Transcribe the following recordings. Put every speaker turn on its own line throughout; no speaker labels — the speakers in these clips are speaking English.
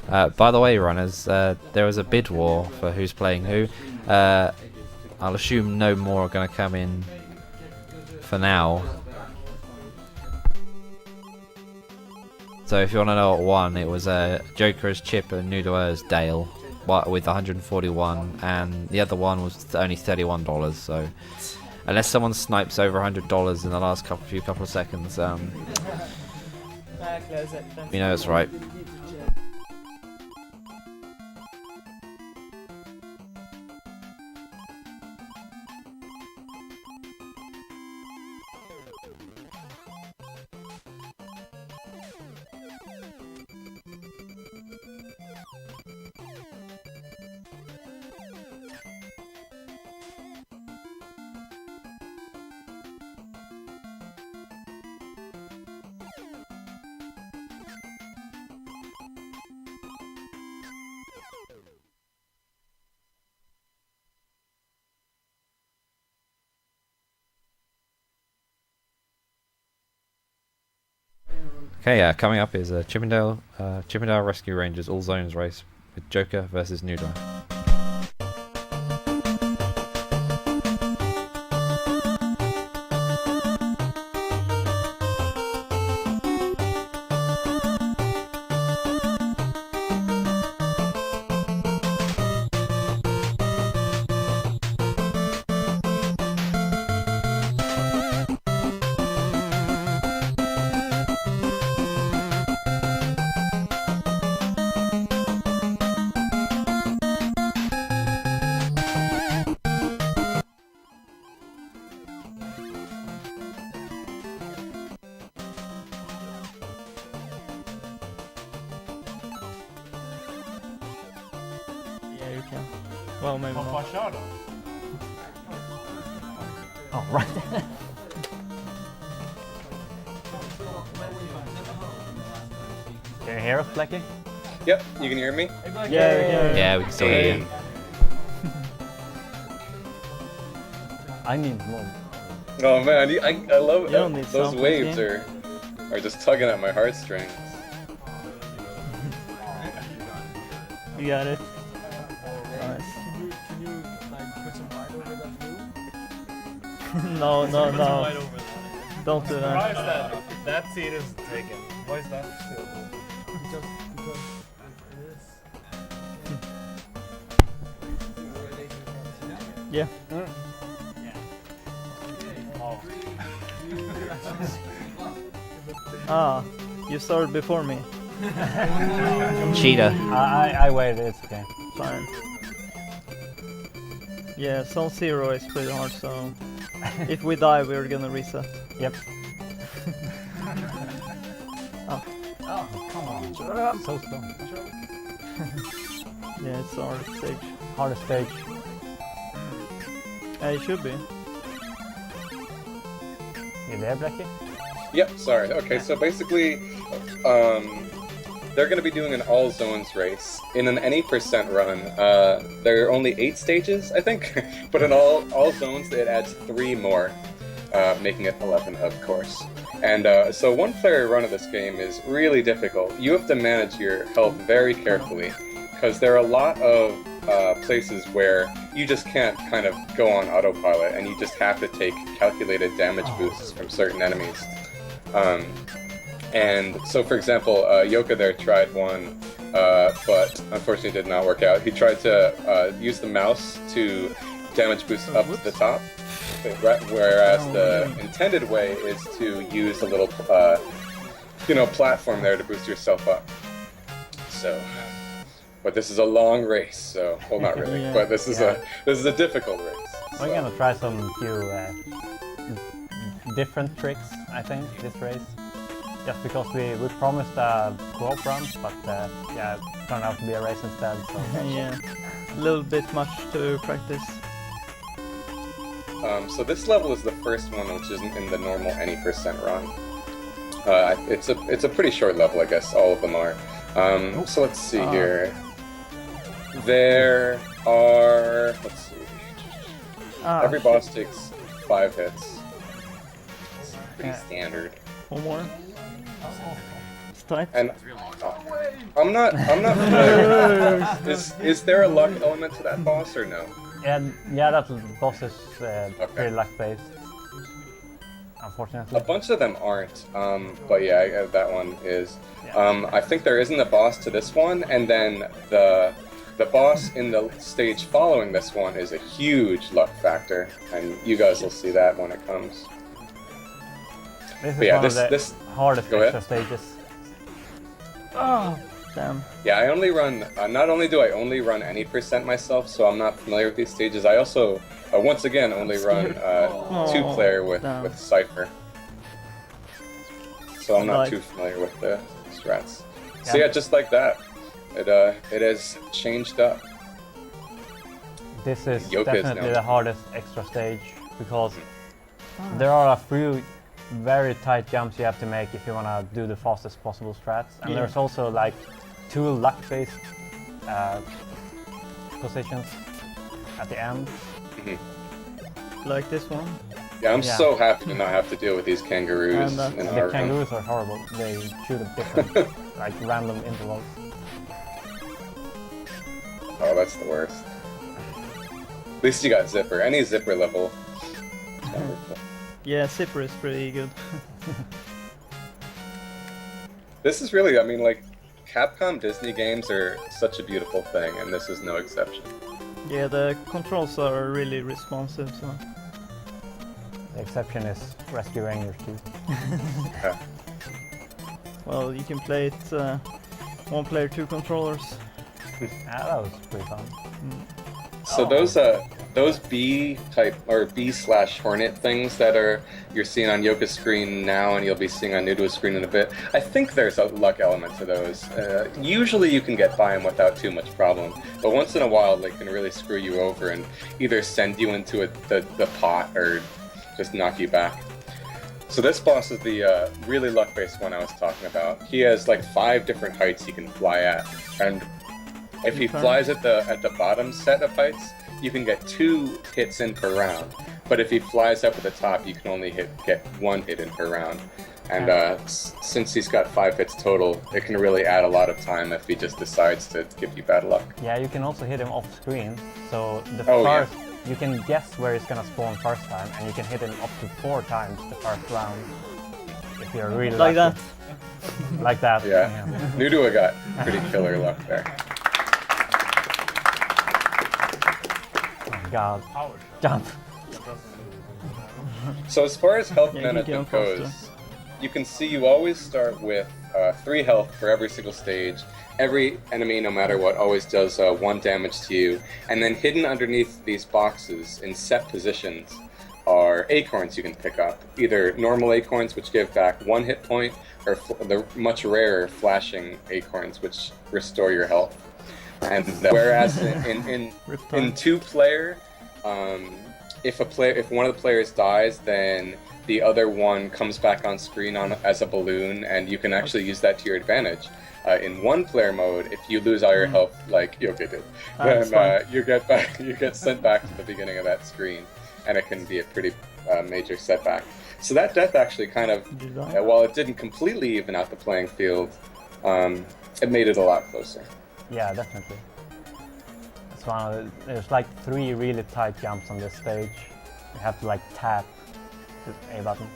By the way, runners, there was a bid war for who's playing who. I'll assume no more are going to come in for now. So if you want to know what won, it was Joka as Chip and Nudua as Dale with 141, and the other one was only $31. So unless someone snipes over $100 in the last couple of seconds, you know it's right. Okay, coming up is Chippendale Rescue Rangers All Zones race with Joka versus Nudua.
Yeah, you can. Well, maybe not.
Oh, right. Can you hear us, Blackie?
Yep, you can hear me?
Yeah, we can still hear you.
I need more.
Oh man, I love those
sound
waves
game.
are just tugging at my heartstrings.
You got it. Nice.
Can you like put some light over that blue?
No.
Light over that.
Don't do
Why is
that.
that seat is taken? Why is that still? Because it is.
Yeah.
Oh.
Ah, you started before me.
Cheetah.
I waited, it's okay.
Fine. Yeah, Zone 0 is pretty hard, so if we die, we're gonna reset.
Yep.
Oh.
Oh, come on. So slow.
Yeah, it's our stage.
Hardest stage.
It should be.
You there, Blackie?
Yep, sorry. Okay, so basically, they're going to be doing an all zones race in an any percent run. There are only 8 stages, I think, but in all zones it adds 3 more, making it 11, of course. And so one player run of this game is really difficult. You have to manage your health very carefully, because there are a lot of places where you just can't kind of go on autopilot, and you just have to take calculated damage boosts from certain enemies. And so, for example, Joka there tried one, but unfortunately did not work out. He tried to use the mouse to damage boost up to the top, whereas the intended way is to use a little, platform there to boost yourself up. So, but this is a long race, so well, not really,
Yeah.
but this is a difficult race.
We're gonna try some few different tricks, I think, this race. Just because we promised a co-op run, but yeah, it turned out to be a race instead. So.
Yeah, a little bit much to practice.
So this level is the first one, which isn't in the normal any percent run. It's a pretty short level, I guess. All of them are. So let's see here. There are. Let's see. Every boss takes 5 hits. It's pretty standard.
One more. It's tight.
And I'm not familiar with that. Is there a luck element to that boss or no?
Yeah, that boss is pretty luck-based. Unfortunately.
A bunch of them aren't, but yeah, that one is.
Yeah.
I think there isn't a boss to this one, and then the boss in the stage following this one is a huge luck factor, and you guys will see that when it comes.
This is
But yeah,
one of the hardest
Go
extra
ahead.
stages.
Oh, damn.
Yeah, I only run. Not only do I only run any percent myself, so I'm not familiar with these stages. I also, once again, only run two-player with Cypher. So I'm not too familiar with the strats. So yeah, just like that, it has changed up.
This is
Joka is
definitely
now-
the hardest extra stage because there are a few very tight jumps you have to make if you want to do the fastest possible strats, and there's also like 2 luck-based positions at the end.
Like this one.
Yeah, I'm
Yeah.
so happy to not have to deal with these kangaroos
And
in
The
our room.
kangaroos are horrible. They shoot at different, like random intervals.
Oh, that's the worst. At least you got Zipper. Any Zipper level.
Yeah, Zipper is pretty good.
This is really, I mean, like, Capcom Disney games are such a beautiful thing, and this is no exception.
Yeah, the controls are really responsive, so...
The exception is Rescue Rangers 2.
Well, you can play it 1 player, 2 controllers.
Yeah, that was pretty fun.
So those B type or B/Hornet things that you're seeing on Yoka's screen now, and you'll be seeing on Nudua's screen in a bit. I think there's a luck element to those. Usually you can get by them without too much problem, but once in a while they can really screw you over and either send you into the pot or just knock you back. So this boss is the really luck-based one I was talking about. He has like 5 different heights he can fly at, and if he flies at the bottom set of heights, you can get 2 hits in per round. But if he flies up at the top, you can only get 1 hit in per round. And since he's got 5 hits total, it can really add a lot of time if he just decides to give you bad luck.
Yeah, you can also hit him off screen. So the
Oh, yeah.
first, you can guess where he's gonna spawn first time, and you can hit him up to 4 times the first round. If you're really
Like
lucky.
that.
Like that.
Yeah, Nudua got pretty killer luck there.
Oh god. Jump.
So as far as health
Yeah, you can
management
go faster.
goes, you can see you always start with 3 health for every single stage. Every enemy, no matter what, always does 1 damage to you. And then hidden underneath these boxes in set positions are acorns you can pick up. Either normal acorns, which give back 1 hit point, or the much rarer flashing acorns, which restore your health. And whereas in 2-player, if one of the players dies, then the other one comes back on screen as a balloon, and you can actually use that to your advantage. In 1-player mode, if you lose all your health, like Joka did, then you get sent back to the beginning of that screen, and it can be a pretty major setback. So that death actually kind of, while it didn't completely even out the playing field, it made it a lot closer.
Yeah, definitely. It's one of the, there's like 3 really tight jumps on this stage. You have to like tap the A button.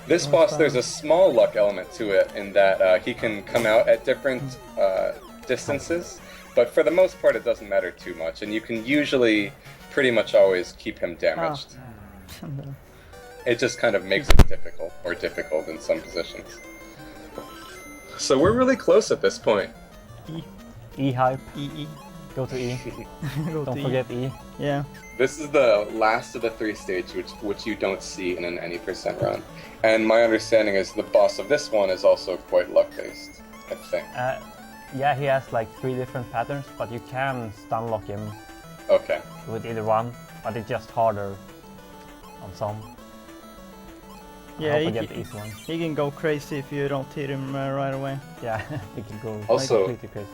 This boss, there's a small luck element to it in that he can come out at different distances, but for the most part it doesn't matter too much, and you can usually pretty much always keep him damaged. It just kind of makes it difficult in some positions. So we're really close at this point.
E-hype.
E.
Go to E.
Go
Don't
to
forget E.
Yeah.
This is the last of the 3 stages which you don't see in an any percent run. And my understanding is the boss of this one is also quite luck-based, I think.
Yeah, he has like 3 different patterns, but you can stun lock him
Okay.
with either one, but it's just harder on some.
Yeah,
I hope I get the easy one.
he can go crazy if you don't hit him right away.
Yeah, he can go
Also-
completely crazy.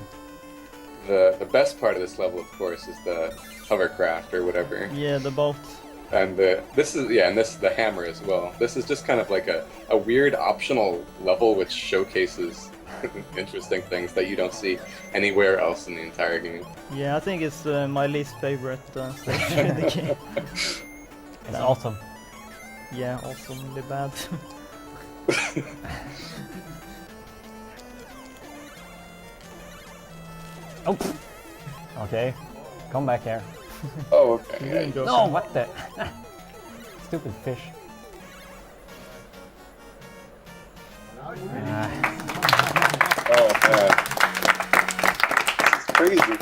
The best part of this level, of course, is the hovercraft or whatever.
Yeah, the boat.
And this is the hammer as well. This is just kind of like a weird optional level which showcases interesting things that you don't see anywhere else in the entire game.
Yeah, I think it's my least favorite stage in the game.
It's awesome.
Yeah, awesomely bad.
Oh. Okay. Come back here.
Oh, okay.
You
Yeah,
didn't go
No,
so-
what the? Stupid fish.
Oh man, it's crazy.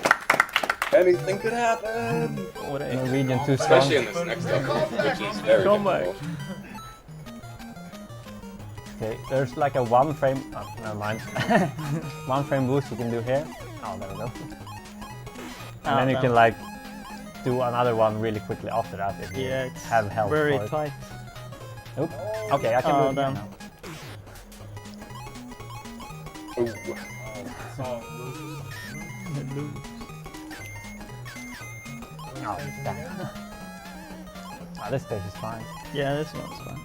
Anything could happen,
What a-
Norwegian too strong.
especially in this next level, which is very
Come back.
difficult.
Okay, there's like a 1 frame. Oh, never mind. 1 frame boost you can do here. Oh, there we go. And then you can like do another one really quickly after that if you
Yeah, it's
have health
very
for it.
tight.
Oop. Okay, I can
Oh,
do it
damn.
now.
Ooh.
So,
Oh, damn. Oh, this stage is fine.
Yeah, this one's fine.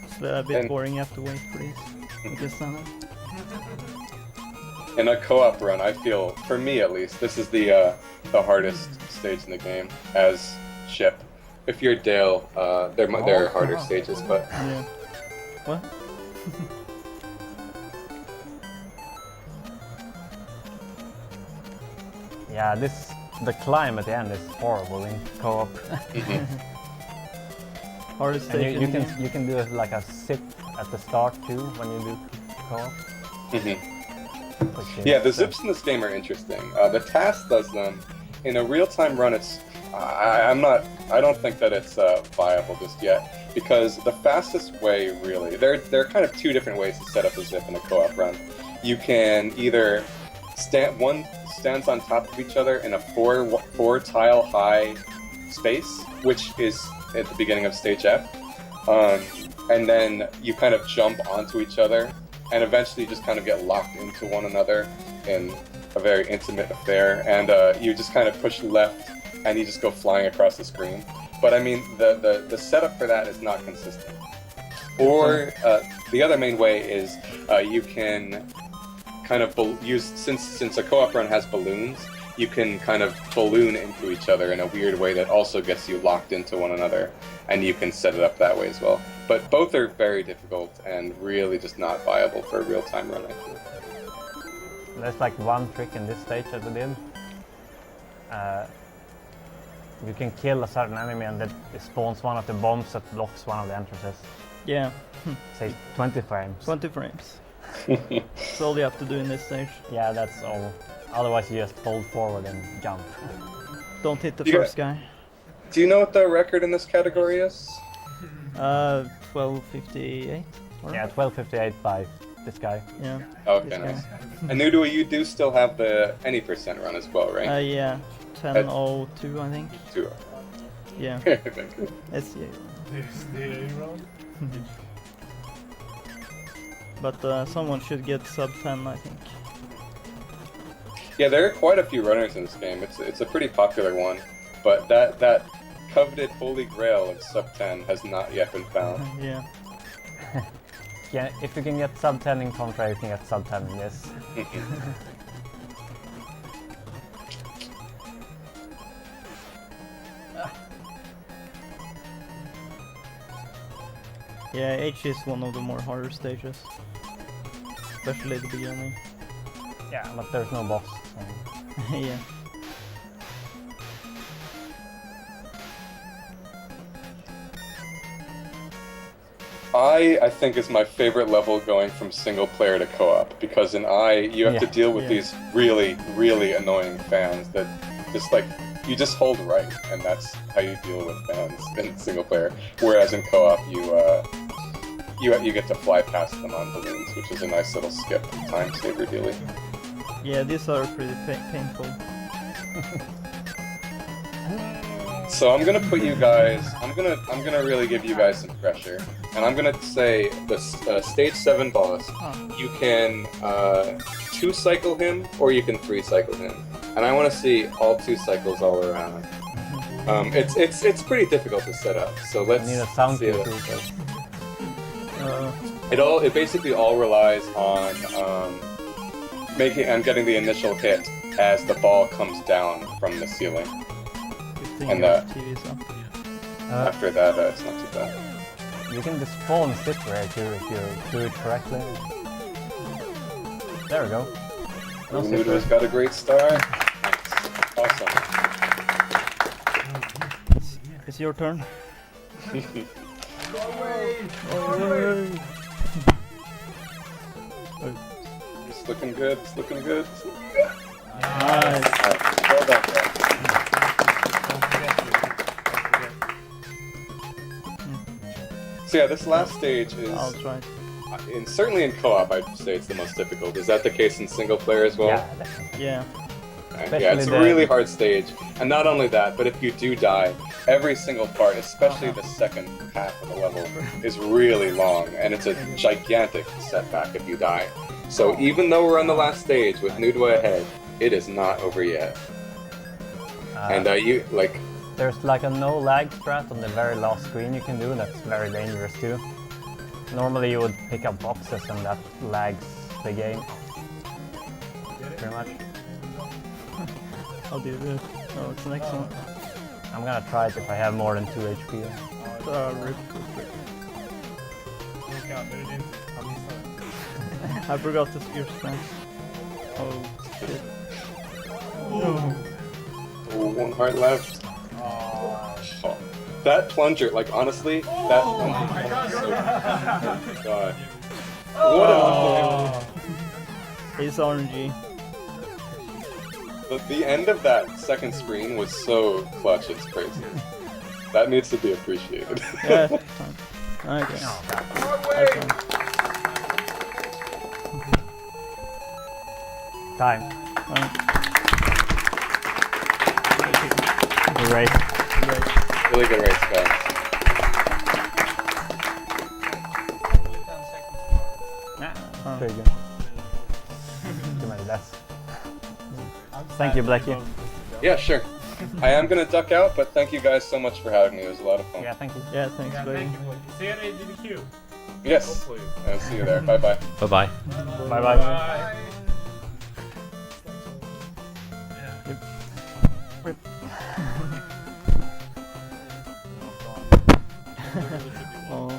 It's a bit
And-
boring. You have to wait for these. I guess not.
In a co-op run, I feel, for me at least, this is the hardest stage in the game as Ship. If you're Dale, there are harder stages, but
Yeah. What?
Yeah, the climb at the end is horrible in co-op.
Hardest
And
stage in the game.
you can do like a sip at the start too when you do co-op. Which is,
yeah, the zips in this game are interesting. The task does them in a real-time run. It's I don't think that it's viable just yet because the fastest way, really, there are kind of two different ways to set up a zip in a co-op run. You can either one stands on top of each other in a four tile high space, which is at the beginning of stage F, and then you kind of jump onto each other, and eventually you just kind of get locked into one another in a very intimate affair, and you just kind of push left, and you just go flying across the screen. But I mean, the setup for that is not consistent. Or the other main way is you can kind of use, since a co-op run has balloons, you can kind of balloon into each other in a weird way that also gets you locked into one another, and you can set it up that way as well. But both are very difficult and really just not viable for a real-time run, I think.
There's like one trick in this stage that we did. You can kill a certain enemy and it spawns one of the bombs that blocks one of the entrances.
Yeah,
Say 20 frames.
20 frames. That's all you have to do in this stage.
Yeah, that's all. Otherwise you just hold forward and jump.
Don't hit the
Yeah.
first guy.
Do you know what the record in this category is?
1258. or-
Yeah, 1258 by this guy.
Yeah.
Okay,
This guy.
nice. And Nudua, you do still have the any percent run as well, right?
Yeah. 10:02, I think.
Two.
Yeah.
Thank you.
SCA.
This the round.
But someone should get sub 10, I think.
Yeah, there are quite a few runners in this game. It's a pretty popular one, but that coveted holy grail of sub 10 has not yet been found.
Yeah.
Yeah, if you can get sub 10 in Contra, you can get sub 10 in this.
Yeah, H is one of the more harder stages. Especially at the beginning.
Yeah, but there's no boss. So.
Yeah.
I think is my favorite level going from single player to co-op, because in you have to
Yeah,
deal with
yeah.
these really, really annoying fans that just like, you just hold right, and that's how you deal with fans in single player. Whereas in co-op, you get to fly past them on balloons, which is a nice little skip time saver dealy.
Yeah, these are pretty painful.
So I'm gonna put you guys. I'm gonna really give you guys some pressure, and I'm gonna say the stage 7 boss.
Oh.
You can 2 cycle him, or you can 3 cycle him, and I want to see all 2 cycles all around. It's pretty difficult to set up. So let's
I need a sound
see
cue
it.
too. So.
It basically all relies on getting the initial hit as the ball comes down from the ceiling. And after that, it's not too bad.
You can just spawn Citra too if you do it correctly. There we go. No
Nudua's got a great start. Nice. Awesome.
It's your turn.
It's looking good. It's looking good.
Nice.
Well done, guys. So yeah, this last stage is,
I'll try.
certainly in co-op, I'd say it's the most difficult. Is that the case in single player as well?
Yeah, definitely.
Yeah.
Yeah, it's a really hard stage. And not only that, but if you do die, every single part, especially the second half of the level, is really long, and it's a gigantic setback if you die. So even though we're on the last stage with Nudua ahead, it is not over yet. And
there's like a no lag strat on the very last screen you can do that's very dangerous too. Normally you would pick up boxes and that lags the game. Pretty much.
I'll do this. Oh, it's the next one.
I'm gonna try it if I have more than 2 HP.
Rip. I forgot to spear smash. Oh shit.
Oh, one heart left. Oh, that plunger, like honestly, that plunger. Oh my god. What an unbelievable.
It's RNG.
The end of that second screen was so clutch, it's crazy. That needs to be appreciated.
Yeah. Okay.
Time. Good race.
Really good race, guys.
Pretty good. Do my best. Thank you, Blackie.
Yeah, sure. I am gonna duck out, but thank you guys so much for having me. It was a lot of fun.
Yeah, thank you.
Yeah, thanks, buddy.
See you at AGDQ.
Yes.
Hopefully.
I'll see you there. Bye bye.
Bye-bye.
Bye-bye.
Bye.
Oh.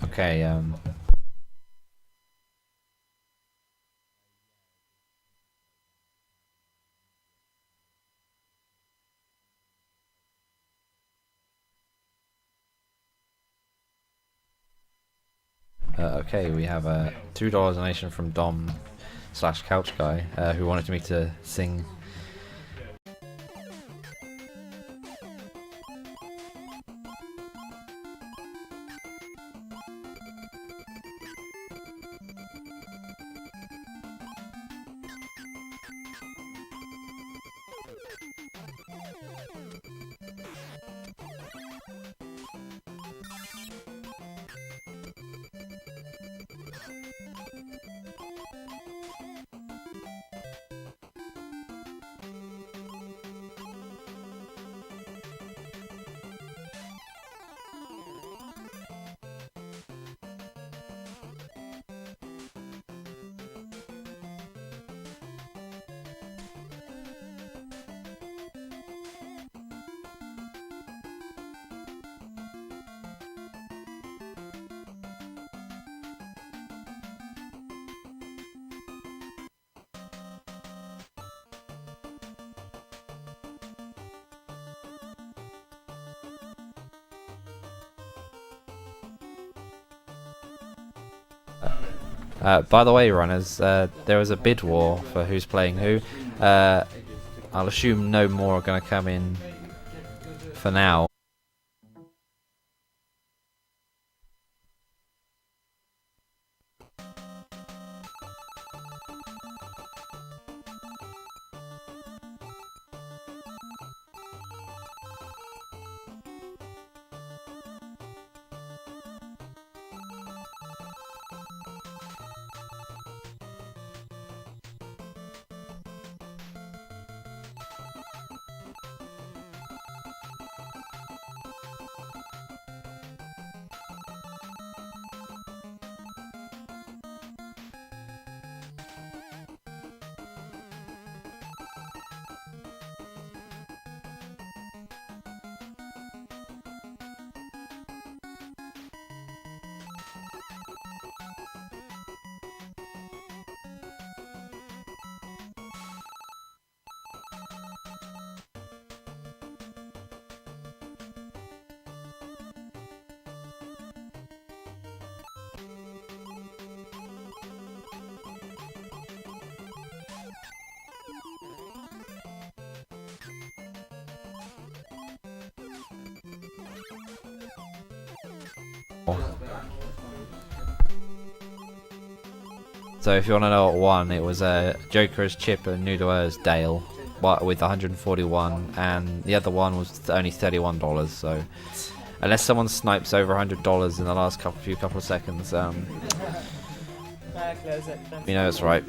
Okay, okay, we have a $2 donation from Dom/Couch Guy, who wanted me to sing. By the way, runners, there was a bid war for who's playing who. I'll assume no more are going to come in for now. So if you want to know what won, it was Joka as Chip and Nudua as Dale, with 141, and the other one was only $31. So unless someone snipes over $100 in the last couple of seconds, you know it's right.